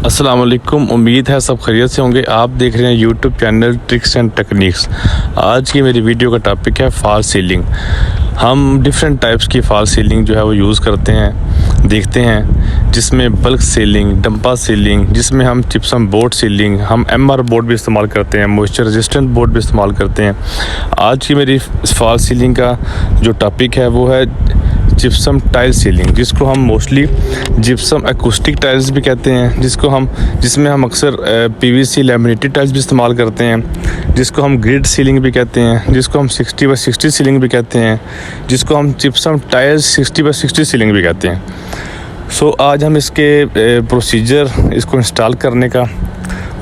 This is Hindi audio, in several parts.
अस्सलाम वालेकुम। उम्मीद है सब खैरियत से होंगे। आप देख रहे हैं YouTube channel tricks and techniques. आज की मेरी वीडियो का टॉपिक है फॉल सीलिंग। हम डिफरेंट टाइप्स की फॉल सीलिंग जो है वो यूज़ करते हैं, देखते हैं, जिसमें बल्क सीलिंग, डंपा सीलिंग, जिसमें हम जिप्सम बोर्ड सीलिंग, हम एमआर बोर्ड भी इस्तेमाल करते हैं, मॉइस्चर रेजिस्टेंट बोर्ड भी इस्तेमाल करते हैं। आज की मेरी फॉल सीलिंग का जो टॉपिक है वो है जिप्सम टाइल सीलिंग, जिसको हम मोस्टली जिप्सम एकॉस्टिक टाइल्स भी कहते हैं, जिसमें हम अक्सर पीवीसी लैमिनेटेड टाइल्स भी इस्तेमाल करते हैं, जिसको हम ग्रिड सीलिंग भी कहते हैं, जिसको हम 60x60 सीलिंग भी कहते हैं, जिसको हम जिप्सम टाइल्स 60x60 सीलिंग भी कहते हैं। सो आज हम इसके प्रोसीजर, इसको इंस्टॉल करने का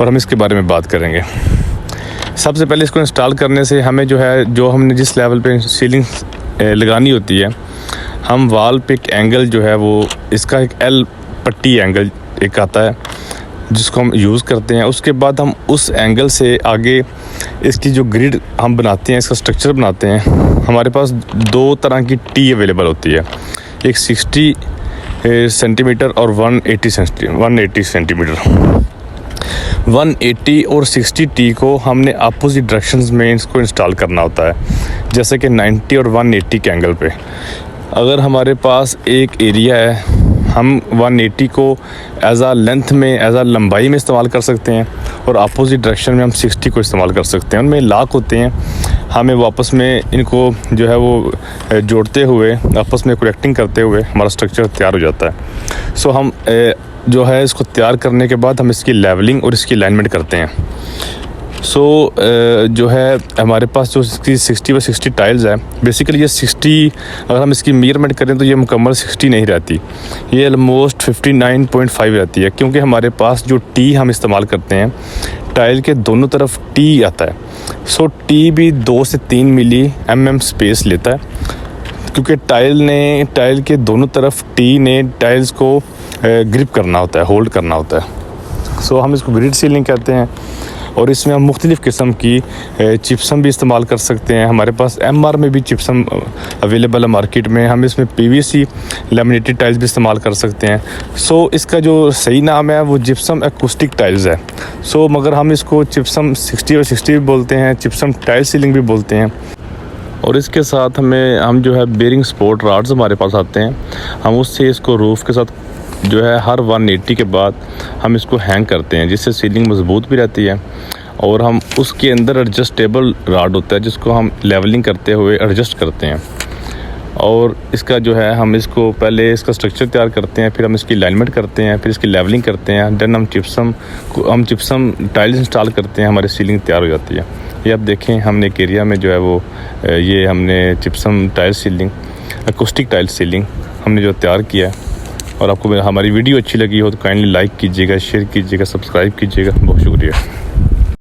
और हम इसके बारे में बात करेंगे। सबसे पहले इसको इंस्टॉल करने से हमें जो हमने जिस लेवल पे सीलिंग लगानी होती है, हम वाल पे एक एंगल जो है वो इसका एक एल पट्टी एंगल एक आता है जिसको हम यूज़ करते हैं। उसके बाद हम उस एंगल से आगे इसकी जो ग्रिड हम बनाते हैं, इसका स्ट्रक्चर बनाते हैं। हमारे पास दो तरह की टी अवेलेबल होती है, एक 60 सेंटीमीटर और 180 सेंटीमीटर। 180 और 60 टी को हमने अपोजिट डायरेक्शंस में इसको इंस्टॉल करना होता है, जैसे कि 90 और 180 के एंगल पे। अगर हमारे पास एक एरिया है, हम 180 को एज आ लेंथ में, एज आ लंबाई में इस्तेमाल कर सकते हैं और अपोजिट डायरेक्शन में हम 60 को इस्तेमाल कर सकते हैं। उनमें लॉक होते हैं, हमें वापस में इनको जो है वो जोड़ते हुए, आपस में कनेक्टिंग करते हुए हमारा स्ट्रक्चर तैयार हो जाता है। सो हम जो है इसको तैयार करने के बाद हम इसकी लेवलिंग और इसकी अलाइनमेंट करते हैं। जो है हमारे पास जो इसकी 60x60 टाइल्स है, बेसिकली ये 60, अगर हम इसकी मेजरमेंट करें तो ये मुकम्मल 60 नहीं रहती, ये ऑलमोस्ट 59.5 रहती है, क्योंकि हमारे पास जो टी हम इस्तेमाल करते हैं, टाइल के दोनों तरफ टी आता है। टी भी 2 से 3 मिली स्पेस लेता है, क्योंकि टाइल के दोनों तरफ टी ने टाइल्स को ग्रिप करना होता है, होल्ड करना होता है। हम इसको ग्रिड सीलिंग कहते हैं और इसमें हम मुख्तलिफ़ किस्म की जिप्सम भी इस्तेमाल कर सकते हैं। हमारे पास एमआर में भी जिप्सम अवेलेबल है मार्केट में। हम इसमें पीवीसी लैमिनेटेड टाइल्स भी इस्तेमाल कर सकते हैं। इसका जो सही नाम है वो जिप्सम एकॉस्टिक टाइल्स है। मगर हम इसको जिप्सम 60x60 भी बोलते हैं, जिप्सम टाइल सीलिंग भी बोलते हैं। और इसके साथ हम जो है बेरिंग सपोर्ट रॉड्स हमारे पास आते हैं, हम उससे इसको रूफ़ के साथ जो है हर 180 के बाद हम इसको हैंग करते हैं, जिससे सीलिंग मजबूत भी रहती है। और हम उसके अंदर एडजस्टेबल रॉड होता है, जिसको हम लेवलिंग करते हुए एडजस्ट करते हैं। और इसका जो है हम इसको पहले इसका स्ट्रक्चर तैयार करते हैं, फिर हम इसकी अलाइनमेंट करते हैं, फिर इसकी लेवलिंग करते हैं, देन हम जिप्सम टाइल्स इंस्टॉल करते हैं, हमारी सीलिंग तैयार हो जाती है। ये आप देखें, हमने एक एरिया में जो है वो ये हमने gypsum tile ceiling, acoustic tile ceiling हमने जो तैयार किया है। और आपको हमारी वीडियो अच्छी लगी हो तो काइंडली लाइक कीजिएगा, शेयर कीजिएगा, सब्सक्राइब कीजिएगा। बहुत शुक्रिया।